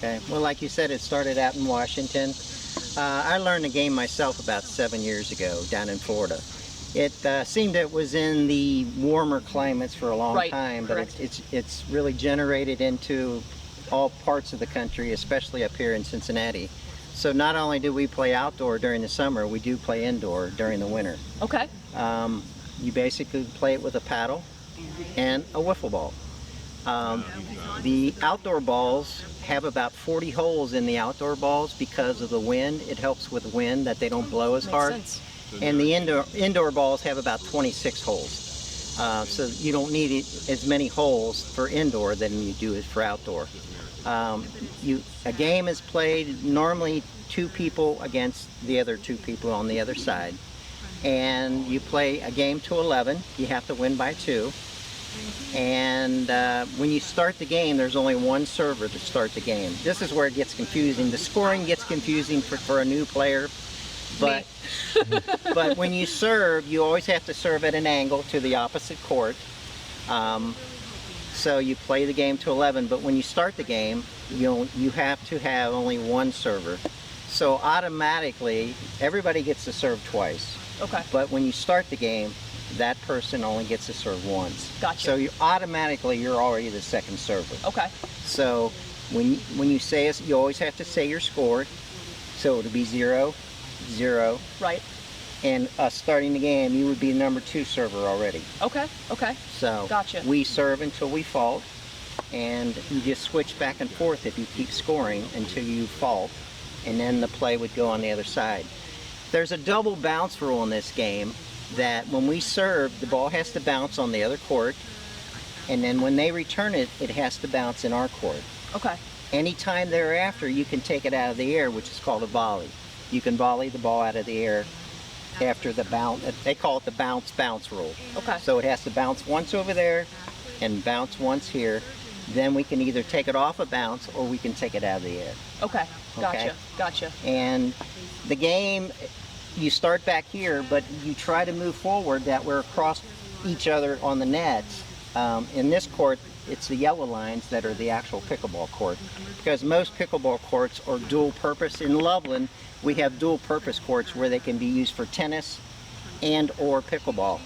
Okay. Well, like you said, it started out in Washington. I learned the game myself about 7 years ago down in Florida. It seemed it was in the warmer climates for a long time, but it's really generated into all parts of the country, especially up here in Cincinnati. So not only do we play outdoor during the summer, we do play indoor during the winter. Okay. You basically play it with a paddle and a wiffle ball. The outdoor balls have about 40 holes in the outdoor balls because of the wind. It helps with wind that they don't blow as hard. Makes sense. And the indoor balls have about 26 holes. So you don't need as many holes for indoor than you do for outdoor. A game is played normally 2 people against the other 2 people on the other side. And you play a game to 11. You have to win by 2. And when you start the game, there's only one server to start the game. This is where it gets confusing. The scoring gets confusing for a new player, but but when you serve, you always have to serve at an angle to the opposite court. So you play the game to 11, but when you start the game, you have to have only one server. So automatically, everybody gets to serve twice. Okay. But when you start the game, that person only gets to serve once. Gotcha. So you're already the second server. Okay. So when you say it, you always have to say your score. So it'll be 0-0. Right. And us starting the game, you would be number 2 server already. Okay. Okay. So Gotcha. we serve until we fault, and you just switch back and forth if you keep scoring until you fault, and then the play would go on the other side. There's a double bounce rule in this game, that when we serve, the ball has to bounce on the other court, and then when they return it, it has to bounce in our court. Okay. Anytime thereafter, you can take it out of the air, which is called a volley. You can volley the ball out of the air after the bounce. They call it the bounce rule. Okay. So it has to bounce once over there and bounce once here. Then we can either take it off a bounce or we can take it out of the air. Okay. Gotcha. Okay? Gotcha. And the game, you start back here, but you try to move forward that we're across each other on the nets. In this court, it's the yellow lines that are the actual pickleball court, because most pickleball courts are dual purpose. In Loveland, we have dual purpose courts where they can be used for tennis and or pickleball.